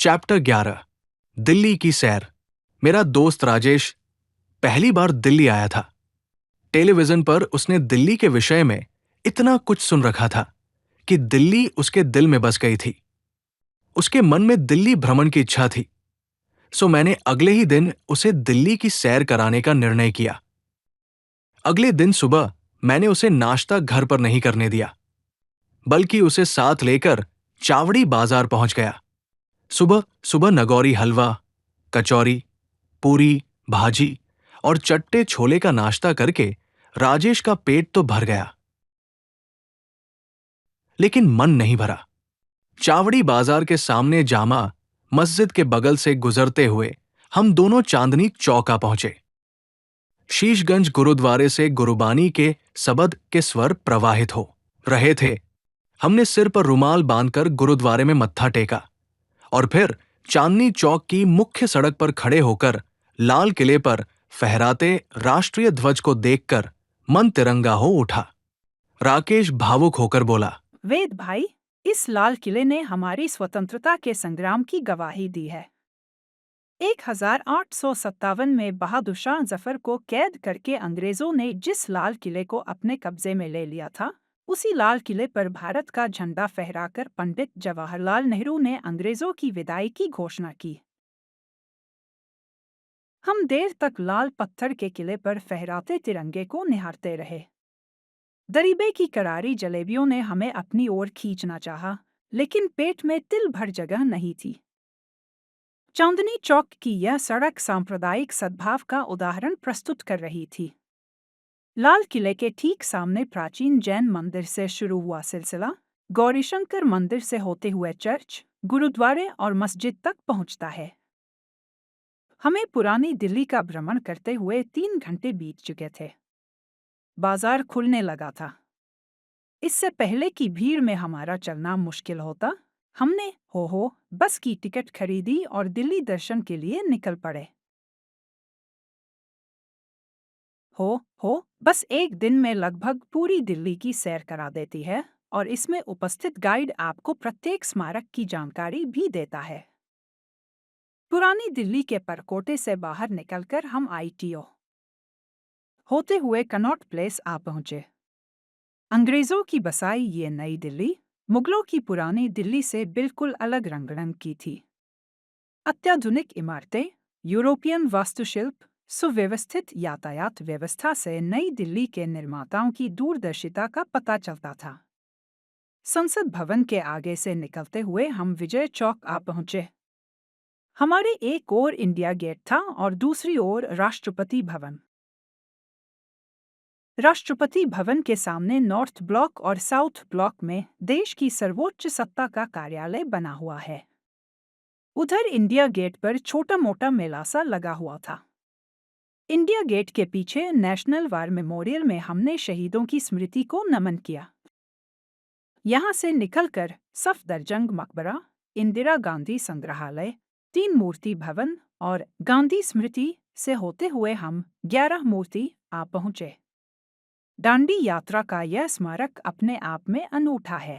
Chapter 11 Delhi की सैर। मेरा दोस्त राजेश पहली बार दिल्ली आया था। टेलीविजन पर उसने दिल्ली के विषय में इतना कुछ सुन रखा था कि दिल्ली उसके दिल में बस गई थी। उसके मन में दिल्ली भ्रमण की इच्छा थी। सो मैंने अगले ही दिन उसे दिल्ली की सैर कराने का निर्णय किया। अगले दिन सुबह मैंने उसे नाश्ता घर पर नहीं करने दिया, बल्कि उसे साथ लेकर चावड़ी बाजार पहुंच गया। सुबह सुबह नगौरी हलवा, कचौरी, पूरी, भाजी और चट्टे छोले का नाश्ता करके राजेश का पेट तो भर गया, लेकिन मन नहीं भरा। चावड़ी बाजार के सामने जामा मस्जिद के बगल से गुजरते हुए हम दोनों चांदनी चौक आ पहुंचे। शीशगंज गुरुद्वारे से गुरुबानी के सबद के स्वर प्रवाहित हो रहे थे। हमने सिर पर रुमाल बांधकर गुरुद्वारे में मत्था टेका और फिर चांदनी चौक की मुख्य सड़क पर खड़े होकर लाल किले पर फहराते राष्ट्रीय ध्वज को देखकर मन तिरंगा हो उठा। राकेश भावुक होकर बोला, वेद भाई, इस लाल किले ने हमारी स्वतंत्रता के संग्राम की गवाही दी है। 1857 में बहादुर शाह जफर को कैद करके अंग्रेजों ने जिस लाल किले को अपने कब्जे में ले लिया था, उसी लाल किले पर भारत का झंडा फहराकर पंडित जवाहरलाल नेहरू ने अंग्रेजों की विदाई की घोषणा की। हम देर तक लाल पत्थर के किले पर फहराते तिरंगे को निहारते रहे। दरीबे की करारी जलेबियों ने हमें अपनी ओर खींचना चाहा, लेकिन पेट में तिल भर जगह नहीं थी। चांदनी चौक की यह सड़क सांप्रदायिक सद्भाव का उदाहरण प्रस्तुत कर रही थी। लाल किले के ठीक सामने प्राचीन जैन मंदिर से शुरू हुआ सिलसिला गौरीशंकर मंदिर से होते हुए चर्च, गुरुद्वारे और मस्जिद तक पहुंचता है। हमें पुरानी दिल्ली का भ्रमण करते हुए 3 घंटे बीत चुके थे। बाजार खुलने लगा था। इससे पहले कि भीड़ में हमारा चलना मुश्किल होता, हमने हो बस की टिकट खरीदी और दिल्ली दर्शन के लिए निकल पड़े। हो बस एक दिन में लगभग पूरी दिल्ली की सैर करा देती है और इसमें उपस्थित गाइड आपको प्रत्येक स्मारक की जानकारी भी देता है। पुरानी दिल्ली के परकोटे से बाहर निकलकर हम ITO होते हुए कनॉट प्लेस आ पहुंचे। अंग्रेजों की बसाई ये नई दिल्ली मुगलों की पुरानी दिल्ली से बिल्कुल अलग रंग की थी। अत्याधुनिक इमारतें, यूरोपियन वास्तुशिल्प, सुव्यवस्थित यातायात व्यवस्था से नई दिल्ली के निर्माताओं की दूरदर्शिता का पता चलता था। संसद भवन के आगे से निकलते हुए हम विजय चौक आ पहुंचे। हमारे एक ओर इंडिया गेट था और दूसरी ओर राष्ट्रपति भवन। राष्ट्रपति भवन के सामने नॉर्थ ब्लॉक और साउथ ब्लॉक में देश की सर्वोच्च सत्ता का कार्यालय बना हुआ है। उधर इंडिया गेट पर छोटा मोटा मेला सा लगा हुआ था। इंडिया गेट के पीछे नेशनल वार मेमोरियल में हमने शहीदों की स्मृति को नमन किया। यहाँ से निकलकर सफदरजंग मकबरा, इंदिरा गांधी संग्रहालय, 3 मूर्ति भवन और गांधी स्मृति से होते हुए हम 11 मूर्ति आ पहुंचे। दांडी यात्रा का यह स्मारक अपने आप में अनूठा है।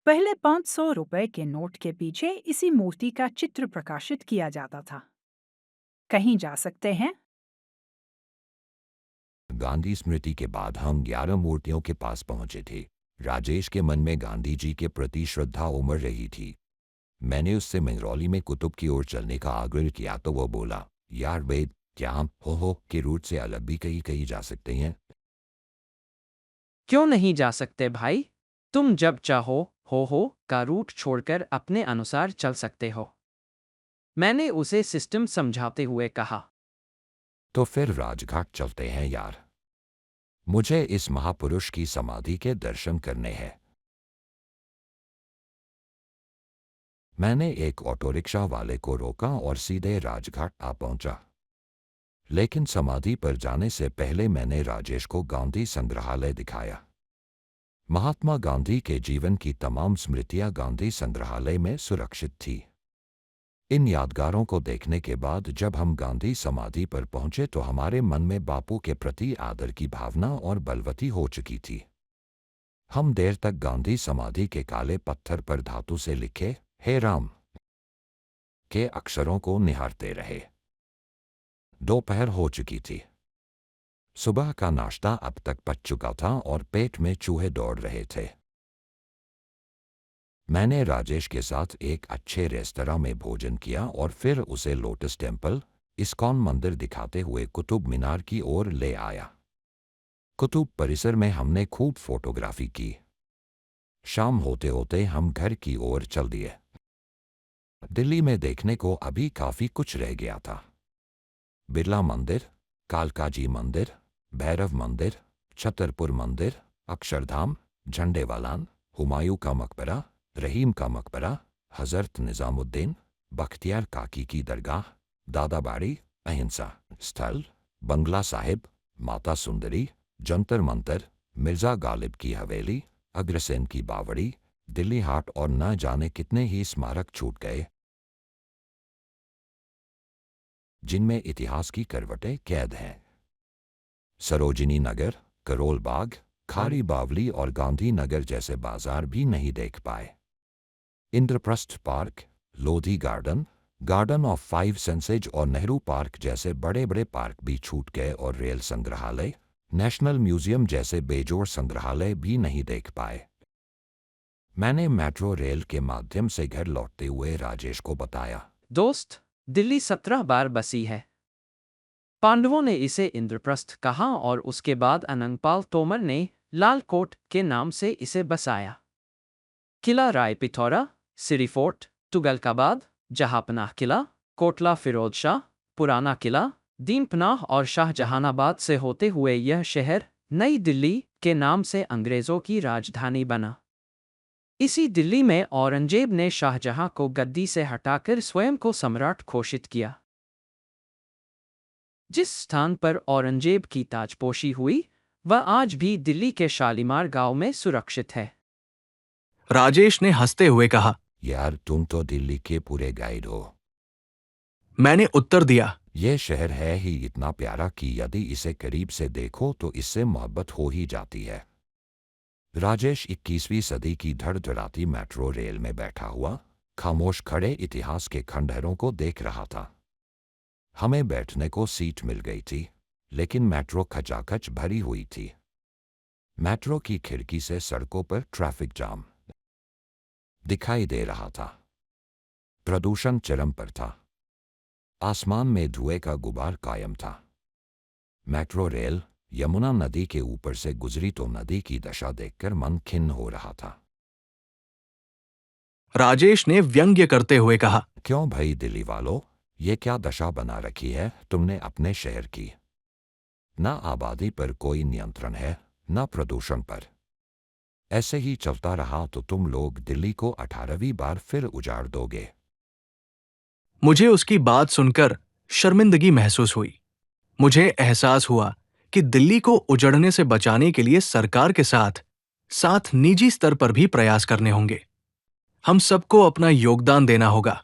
पहले 500 रुपए के नोट के पीछे इसी मूर्ति का चित्र प्रकाशित किया जाता था। कहीं जा सकते हैं? गांधी स्मृति के बाद हम 11 मूर्तियों के पास पहुंचे थे। राजेश के मन में गांधी जी के प्रति श्रद्धा उमड़ रही थी। मैंने उससे मंगरौली में कुतुब की ओर चलने का आग्रह किया तो वो बोला, यार वेद, क्या हम हो के रूट से अलग भी कहीं जा सकते हैं? क्यों नहीं जा सकते भाई? तुम जब चाहो हो का रूट छोड़कर अपने अनुसार चल सकते हो। मैंने उसे सिस्टम समझाते हुए कहा। तो फिर राजघाट चलते हैं यार। मुझे इस महापुरुष की समाधि के दर्शन करने हैं। मैंने एक ऑटो रिक्शा वाले को रोका और सीधे राजघाट आ पहुंचा। लेकिन समाधि पर जाने से पहले मैंने राजेश को गांधी संग्रहालय दिखाया। महात्मा गांधी के जीवन की तमाम स्मृतियां गांधी संग्रहालय में सुरक्षित थी। इन यादगारों को देखने के बाद जब हम गांधी समाधि पर पहुंचे तो हमारे मन में बापू के प्रति आदर की भावना और बलवती हो चुकी थी। हम देर तक गांधी समाधि के काले पत्थर पर धातु से लिखे, हे राम के अक्षरों को निहारते रहे। दोपहर हो चुकी थी। सुबह का नाश्ता अब तक पच चुका था और पेट में चूहे दौड़ रहे थे। मैंने राजेश के साथ एक अच्छे रेस्तरां में भोजन किया और फिर उसे लोटस टेम्पल, इस्कॉन मंदिर दिखाते हुए कुतुब मीनार की ओर ले आया। कुतुब परिसर में हमने खूब फोटोग्राफी की। शाम होते होते हम घर की ओर चल दिए। दिल्ली में देखने को अभी काफी कुछ रह गया था। बिरला मंदिर, कालकाजी मंदिर, भैरव मंदिर, छतरपुर मंदिर, अक्षरधाम, झंडेवालान, हुमायूं का मकबरा, रहीम का मकबरा, हजरत निजामुद्दीन, बख्तियार काकी की दरगाह, दादाबाड़ी, अहिंसा स्थल, बंगला साहिब, माता सुंदरी, जंतर मंतर, मिर्जा गालिब की हवेली, अग्रसेन की बावड़ी, दिल्ली हाट और न जाने कितने ही स्मारक छूट गए, जिनमें इतिहास की करवटें कैद हैं। सरोजिनी नगर, करोल बाग, खारी बावली और गांधी नगर जैसे बाजार भी नहीं देख पाए। Indraprastha park, Lodhi garden, garden of 5 senses और नेहरू पार्क जैसे बड़े बड़े पार्क भी छूट गए और रेल संग्रहालय, नेशनल म्यूजियम जैसे बेजोड़ संग्रहालय भी नहीं देख पाए। मैंने मेट्रो रेल के माध्यम से घर लौटते हुए राजेश को बताया। दोस्त, दिल्ली 17 बार बसी है। पांडवों ने इसे इंद्रप्रस्थ कहा और उसके बाद अनंगपाल तोमर ने लाल कोट के नाम से इसे बसाया। किला राय पिथौरा, सिरी फोर्ट, तुगलकाबाद, जहांपनाह किला, कोटला फिरोज शाह, पुराना किला, दीनपनाह और शाहजहानाबाद से होते हुए यह शहर नई दिल्ली के नाम से अंग्रेजों की राजधानी बना। इसी दिल्ली में औरंगजेब ने शाहजहां को गद्दी से हटाकर स्वयं को सम्राट घोषित किया। जिस स्थान पर औरंगजेब की ताजपोशी हुई, वह आज भी दिल्ली के शालीमार गांव में सुरक्षित है। राजेश ने हंसते हुए कहा। यार, तुम तो दिल्ली के पूरे गाइड हो। मैंने उत्तर दिया। यह शहर है ही इतना प्यारा कि यदि इसे करीब से देखो तो इससे मोहब्बत हो ही जाती है। राजेश 21वीं सदी की धड़धड़ाती मेट्रो रेल में बैठा हुआ, खामोश खड़े इतिहास के खंडहरों को देख रहा था। हमें बैठने को सीट मिल गई थी, लेकिन मेट्रो खचाखच भरी हुई थी। मेट्रो की खिड़की से सड़कों पर ट्रैफिक जाम दिखाई दे रहा था। प्रदूषण चरम पर था। आसमान में धुएं का गुबार कायम था। मेट्रो रेल यमुना नदी के ऊपर से गुजरी तो नदी की दशा देखकर मन खिन्न हो रहा था। राजेश ने व्यंग्य करते हुए कहा। क्यों भाई दिल्ली वालों, ये क्या दशा बना रखी है तुमने अपने शहर की? न आबादी पर कोई नियंत्रण है, न प्रदूषण पर। ऐसे ही चलता रहा तो तुम लोग दिल्ली को 18वीं बार फिर उजाड़ दोगे। मुझे उसकी बात सुनकर शर्मिंदगी महसूस हुई। मुझे एहसास हुआ कि दिल्ली को उजड़ने से बचाने के लिए सरकार के साथ साथ निजी स्तर पर भी प्रयास करने होंगे। हम सबको अपना योगदान देना होगा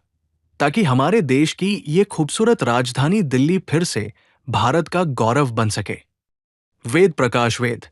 ताकि हमारे देश की ये खूबसूरत राजधानी दिल्ली फिर से भारत का गौरव बन सके। वेद प्रकाश वेद।